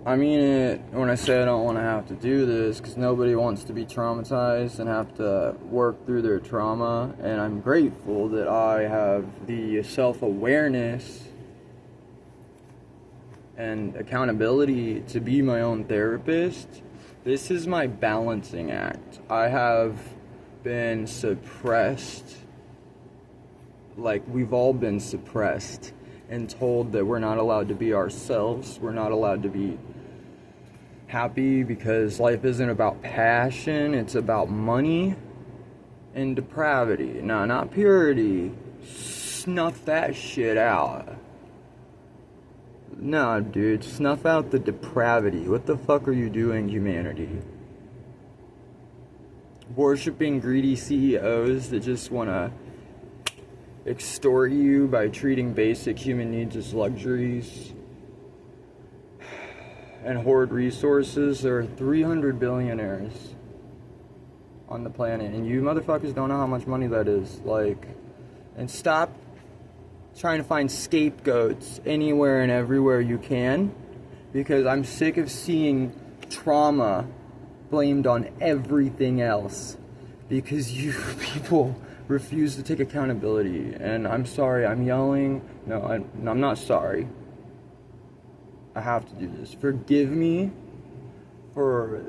I mean it when I say I don't want to have to do this, because nobody wants to be traumatized and have to work through their trauma, and I'm grateful that I have the self-awareness and accountability to be my own therapist. This is my balancing act. I have been suppressed, like we've all been suppressed and told that we're not allowed to be ourselves, we're not allowed to be happy because life isn't about passion, it's about money and depravity. No, not purity. Snuff that shit out. No, dude, snuff out the depravity. What the fuck are you doing, humanity? Worshipping greedy CEOs that just want to extort you by treating basic human needs as luxuries and hoard resources. There are 300 billionaires on the planet, and you motherfuckers don't know how much money that is. Like, and stop trying to find scapegoats anywhere and everywhere you can, because I'm sick of seeing trauma blamed on everything else, because you people refuse to take accountability. And I'm sorry, I'm yelling. No, I'm not sorry. I have to do this. Forgive me for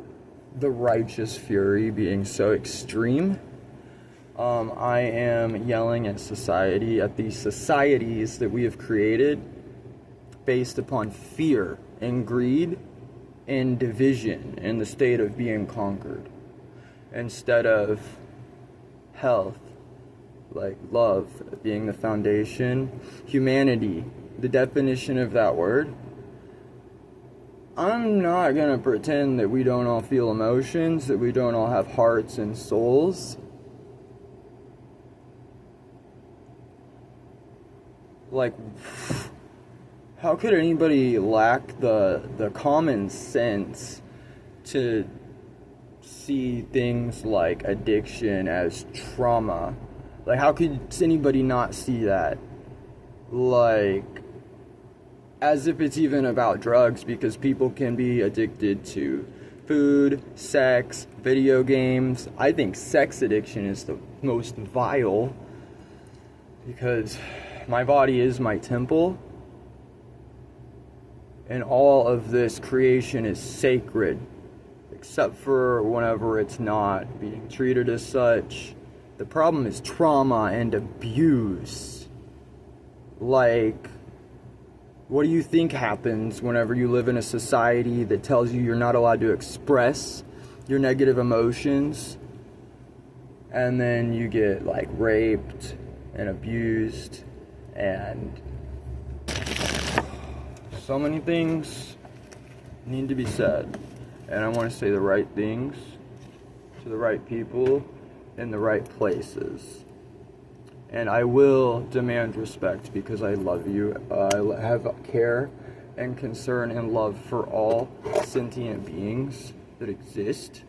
the righteous fury being so extreme. I am yelling at society, at these societies that we have created based upon fear and greed and division and the state of being conquered, instead of health, like love being the foundation, humanity, the definition of that word. I'm not gonna pretend that we don't all feel emotions, that we don't all have hearts and souls. Like, how could anybody lack the common sense to see things like addiction as trauma? Like, how could anybody not see that? Like, as if it's even about drugs, because people can be addicted to food, sex, video games. I think sex addiction is the most vile, because my body is my temple, and all of this creation is sacred, except for whenever it's not being treated as such. The problem is trauma and abuse. Like, what do you think happens whenever you live in a society that tells you you're not allowed to express your negative emotions, and then you get like raped and abused, and so many things need to be said, and I want to say the right things to the right people in the right places. And I will demand respect, because I love you. I have care and concern and love for all sentient beings that exist.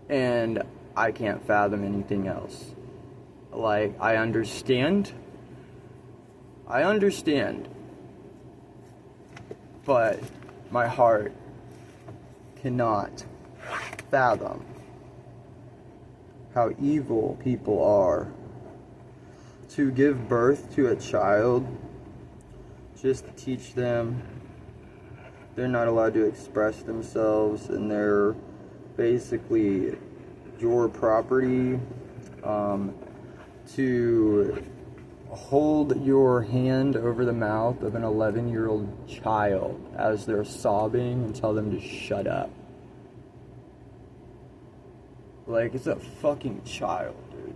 And I can't fathom anything else. Like, I understand. But my heart cannot fathom how evil people are. To give birth to a child just to teach them they're not allowed to express themselves, and they're basically your property, to hold your hand over the mouth of an 11-year-old child as they're sobbing and tell them to shut up. Like, it's a fucking child, dude.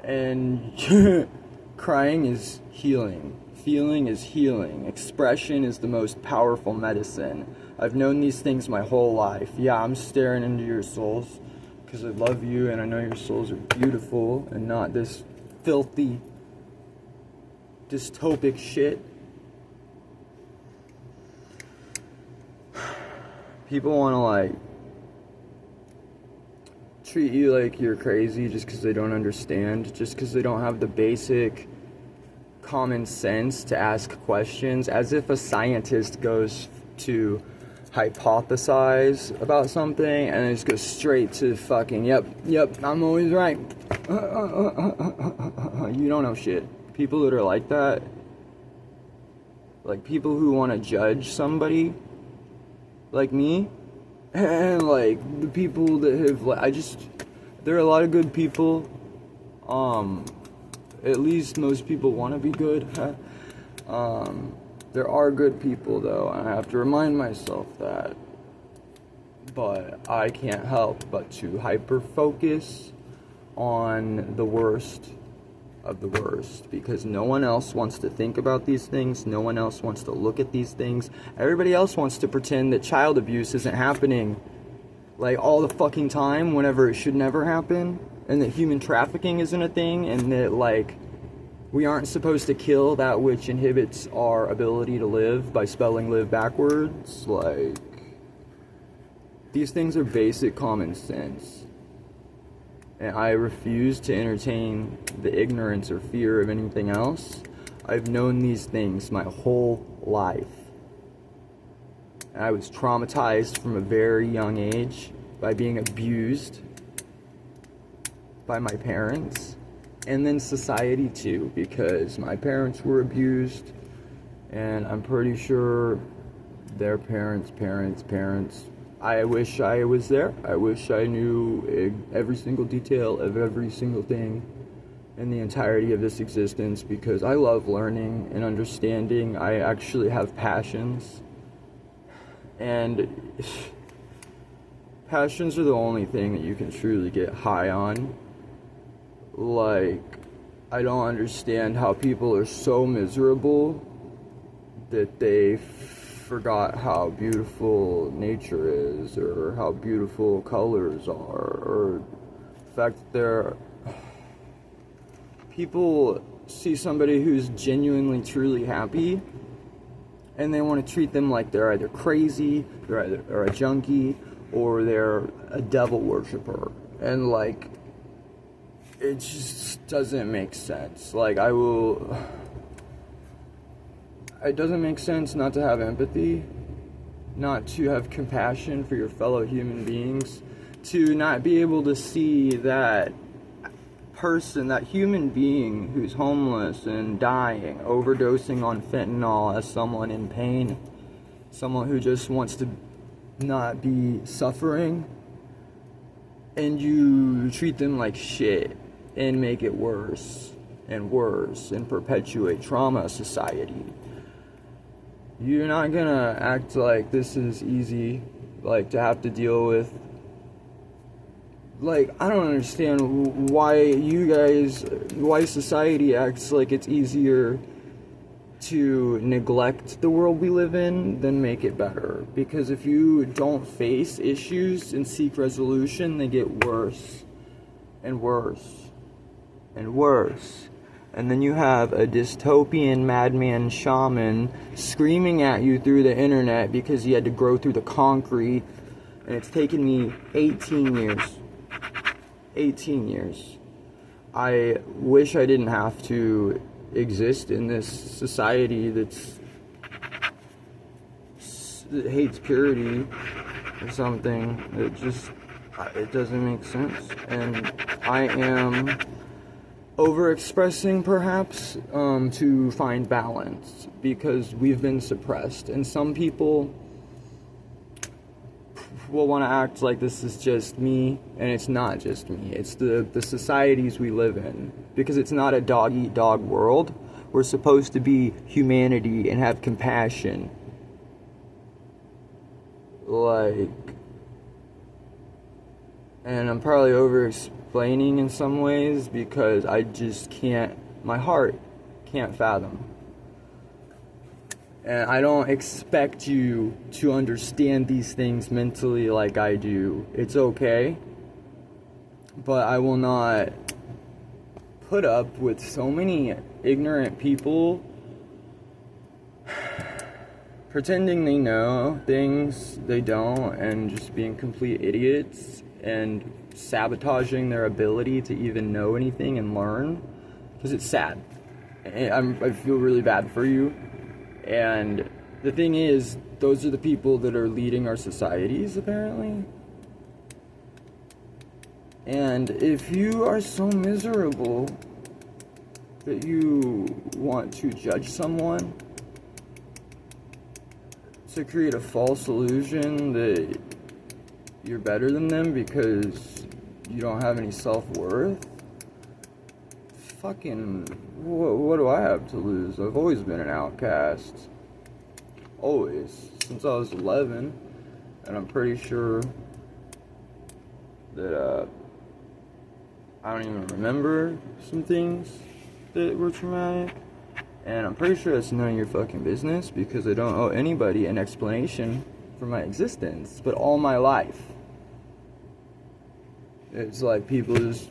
And crying is healing. Feeling is healing. Expression is the most powerful medicine. I've known these things my whole life. Yeah, I'm staring into your souls because I love you, and I know your souls are beautiful and not this filthy, dystopic shit. People want to, like, treat you like you're crazy just because they don't understand, just because they don't have the basic common sense to ask questions, as if a scientist goes to hypothesize about something and then just go straight to fucking, yep, I'm always right. You don't know shit. People that are like that, like people who want to judge somebody, like me, and like the people that have, like, there are a lot of good people. At least most people want to be good. There are good people though, and I have to remind myself that. But I can't help but to hyper focus on the worst of the worst, because no one else wants to think about these things, no one else wants to look at these things. Everybody else wants to pretend that child abuse isn't happening, like, all the fucking time, whenever it should never happen, and that human trafficking isn't a thing, and that, like, we aren't supposed to kill that which inhibits our ability to live by spelling live backwards. Like, these things are basic common sense. And I refuse to entertain the ignorance or fear of anything else. I've known these things my whole life. And I was traumatized from a very young age by being abused by my parents. And then society too, because my parents were abused, and I'm pretty sure their parents. I wish I was there. I wish I knew every single detail of every single thing in the entirety of this existence, because I love learning and understanding. I actually have passions, and passions are the only thing that you can truly get high on. Like, I don't understand how people are so miserable that they forgot how beautiful nature is, or how beautiful colors are, or the fact that people see somebody who's genuinely, truly happy, and they want to treat them like they're either crazy, or a junkie, or they're a devil worshiper. And, like, it just doesn't make sense. Like, it doesn't make sense not to have empathy, not to have compassion for your fellow human beings, to not be able to see that person, that human being who's homeless and dying, overdosing on fentanyl, as someone in pain, someone who just wants to not be suffering, and you treat them like shit and make it worse and worse and perpetuate trauma society. You're not gonna act like this is easy, like, to have to deal with. Like, I don't understand why society acts like it's easier to neglect the world we live in than make it better. Because if you don't face issues and seek resolution, they get worse and worse and worse. And then you have a dystopian madman shaman screaming at you through the internet because he had to grow through the concrete. And it's taken me 18 years. 18 years. I wish I didn't have to exist in this society that hates purity or something. It doesn't make sense. And I am overexpressing, perhaps, to find balance, because we've been suppressed, and some people will want to act like this is just me, and it's not just me. It's the societies we live in, because it's not a dog-eat-dog world. We're supposed to be humanity and have compassion. Like, and I'm probably over-explaining in some ways, because I just can't, my heart can't fathom. And I don't expect you to understand these things mentally like I do. It's okay. But I will not put up with so many ignorant people pretending they know things they don't, and just being complete idiots and sabotaging their ability to even know anything and learn. Because it's sad. I feel really bad for you. And the thing is, those are the people that are leading our societies, apparently. And if you are so miserable that you want to judge someone to create a false illusion that you're better than them because you don't have any self-worth, fucking, what do I have to lose? I've always been an outcast. Always. Since I was 11. And I'm pretty sure that, I don't even remember some things that were traumatic. And I'm pretty sure that's none of your fucking business, because I don't owe anybody an explanation for my existence. But all my life, it's like people just,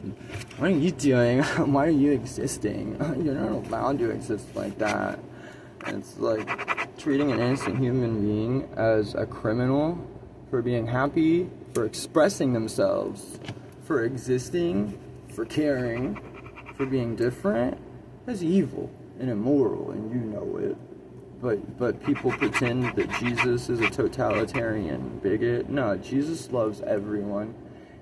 what are you doing? Why are you existing? You're not allowed to exist like that. And it's like treating an innocent human being as a criminal for being happy, for expressing themselves, for existing, for caring, for being different. That's evil and immoral, and you know it. But people pretend that Jesus is a totalitarian bigot. No, Jesus loves everyone.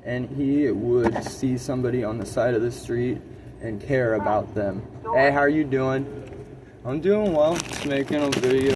And he would see somebody on the side of the street and care about them. Hey, how are you doing? I'm doing well. Just making a video.